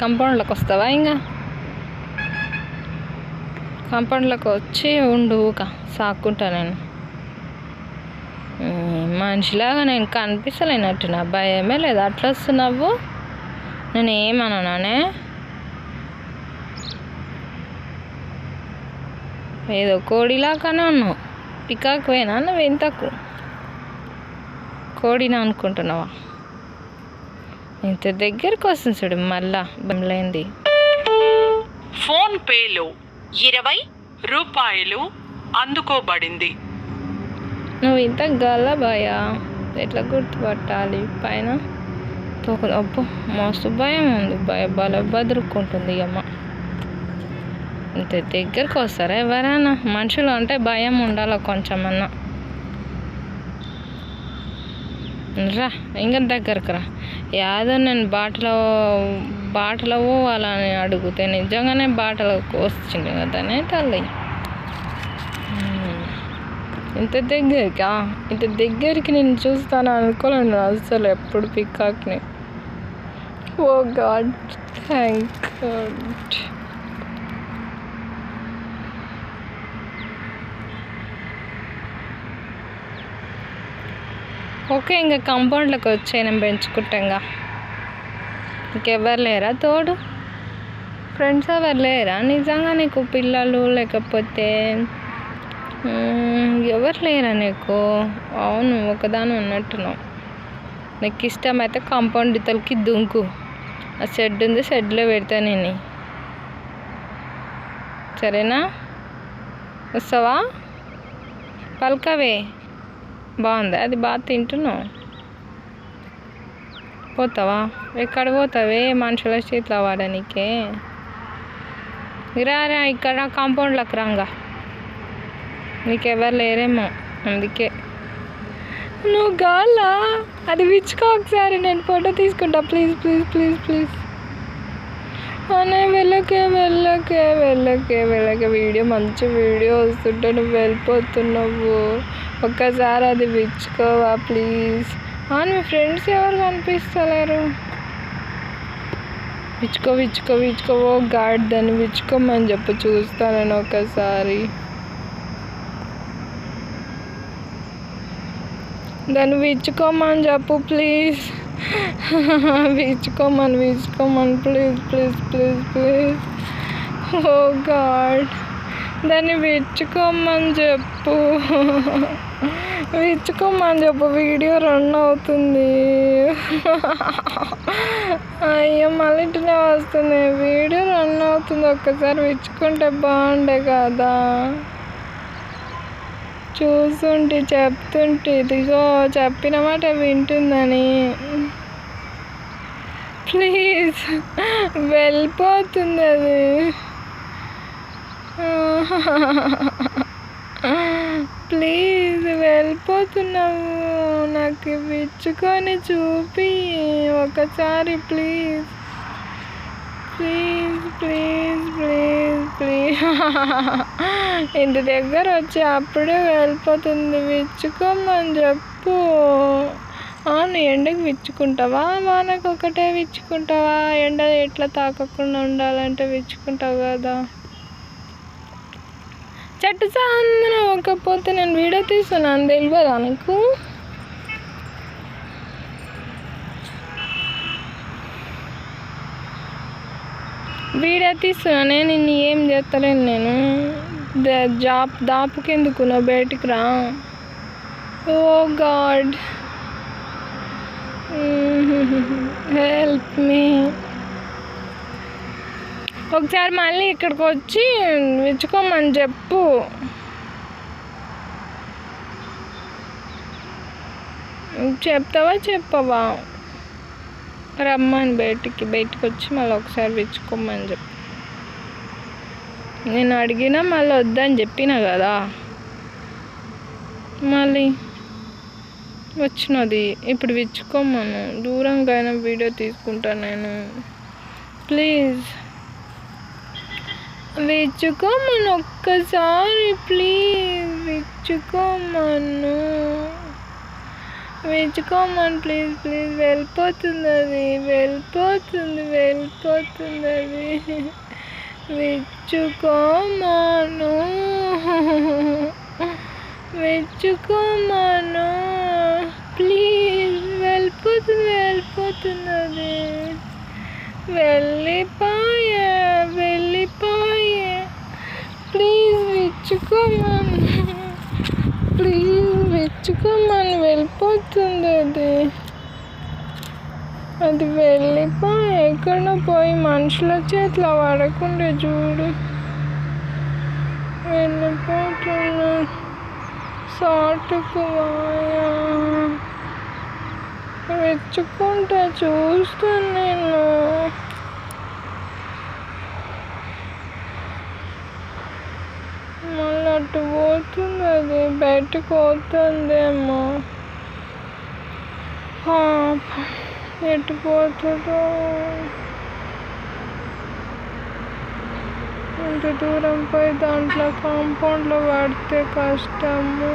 కంపౌండ్లోకి వస్తావా? ఇంకా కంపౌండ్లోకి వచ్చి ఉండు సాక్కుంటా నేను. మనిషిలాగా నేను కనిపిస్తలేనట్టు, నా భయమే లేదు. అట్లా వస్తున్నావు, నేను ఏమన్నానే? ఏదో కోడిలాగానే ఉన్నావు. పికాక్ పోయినా నువ్వు ఇంతకు కోడినా అనుకుంటున్నావా? ఇంత దగ్గరికి వస్తుంది చూడు మళ్ళా బండ్లైంది. ఫోన్పేలో 20 రూపాయలు అందుకోబడింది. నువ్వు ఇంత గల్లబాయా? ఎట్లా గుర్తుపట్టాలి? పైన అబ్బో మస్తు భయం ఉంది. బల బదురుకుంటుంది అమ్మ. ఇంత దగ్గరికి వస్తారా ఎవరైనా? మనుషులు అంటే భయం ఉండాలి కొంచెమన్నా. రా ఇంకా దగ్గరకు రా. యాదో నేను బాటలో పోవాలని అడిగితే నిజంగానే బాటలోకి వచ్చింది కదనే తల్లి. ఇంత దగ్గరికి నేను చూస్తాను అనుకోలేను అసలు ఎప్పుడు పికాక్ని. ఓ గాడ్, థ్యాంక్ గాడ్. ఓకే, ఇంకా కాంపౌండ్లోకి వచ్చాయి, నేను పెంచుకుంటాగా. ఇంకెవరు లేరా తోడు? ఫ్రెండ్స్ ఎవరు లేరా నిజంగా నీకు? పిల్లలు లేకపోతే ఎవరు లేరా నీకు? అవును, ఒకదాని ఉన్నట్టున్నావు. నీకు ఇష్టమైతే కాంపౌండ్ ఇతలకి దుంకు. ఆ షెడ్ ఉంది, షెడ్లో పెడతా నేను. సరేనా? వస్తావా? పలకవే. బాగుందా? అది బాగా తింటున్నావు. పోతావా? ఎక్కడ పోతావే? మనుషుల చేతిలో వాడనీకే. రా ఇక్కడ కాంపౌండ్లోకి రాంగా. నీకెవరు లేరేమో అందుకే. నువ్వు గాలా అది విచ్చుకో ఒకసారి, నేను ఫోటో తీసుకుంటా. ప్లీజ్ ప్లీజ్ ప్లీజ్ ప్లీజ్ అనే వెళ్ళకే. వీడియో మంచి వీడియో వస్తుంటే నువ్వు వెళ్ళిపోతున్నావు. ఒక్కసారి అది విచ్చుకోవా ప్లీజ్? మీ ఫ్రెండ్స్ ఎవరు కనిపిస్తలేరు? విచ్చుకో. ఓ గాడ్, దాన్ని విచ్చుకోమని చెప్పు, చూస్తాను నేను ఒకసారి. దాన్ని విచ్చుకోమని చెప్పు ప్లీజ్. విచ్చుకోమని ప్లీజ్. ఓ గాడ్, దాన్ని విచ్చుకోమని చెప్పు. వీడియో రన్ అవుతుంది. అయ్యో మళ్ళీ ఇట్లనే వస్తుంది. వీడియో రన్ అవుతుంది. ఒక్కసారి విచ్చుకుంటే బాగుండే కదా. చూస్తుంటే చెప్తుంటే ఇదిగో చెప్పిన మాట వింటుందని. ప్లీజ్, వెళ్ళిపోతుంది అది. ప్లీజ్ వెళ్ళిపోతున్నావు. నాకు విచ్చుకొని చూపి ఒకసారి ప్లీజ్. ఇంటి దగ్గర వచ్చి అప్పుడే వెళ్ళిపోతుంది. విచ్చుకోమని చెప్పు. అవును, ఎండకు విచ్చుకుంటావా? వానకు ఒకటే విచ్చుకుంటావా? ఎండ ఎట్లా తాకకుండా ఉండాలంటే విచ్చుకుంటావు కదా. చెట్టు సాందన ఒక్కపోతే నేను వీడియో తీస్తున్నాను, తెలియదా నీకు? వీడియో తీస్తున్నానే, నిన్ను ఏం చేస్తలేను నేను. దాపుకెందుకు? నువ్వు బయటికి రా. ఓ గాడ్, హెల్ప్ మీ. ఒకసారి మళ్ళీ ఇక్కడికి వచ్చి విచ్చుకోమని చెప్పు. చెప్తావా చెప్పవా? రమ్మని బయటికి వచ్చి మళ్ళీ ఒకసారి విచ్చుకోమని చెప్పు. నేను అడిగినా మళ్ళీ వద్దని చెప్పినా కదా. మళ్ళీ వచ్చినది ఇప్పుడు విచ్చుకోమను. దూరంగా అయినా వీడియో తీసుకుంటాను నేను. ప్లీజ్ విచ్చుకోమను ఒక్కసారి, ప్లీజ్ విచ్చుకోమను. విచ్చుకోమని ప్లీజ్ ప్లీజ్. వెళ్ళిపోతుంది అది, వెళ్ళిపోతుంది అది. విచ్చుకోమాను, విచ్చుకోమాను ప్లీజ్. వెళ్ళిపోతుంది అది. వెళ్ళిపోయే ప్లీజ్ విచ్చుకోమను, ప్లీజ్ విచ్చుకోమని. వెళ్ళిపోతుంది అది. అది వెళ్ళిపోయి ఎక్కడో పోయి మనుషుల చేతిలో పడకుండా చూడు. వెళ్ళిపోతున్నా సాటుకు వాయా. వెచ్చుకుంటా చూస్తాను నేను. మళ్ళీ అటు పోతుంది అది, బయటకు పోతుందేమో. ఎటు పోతుందో. ఇంత దూరం పోయి దాంట్లో కాంపౌండ్లో పడితే కష్టము.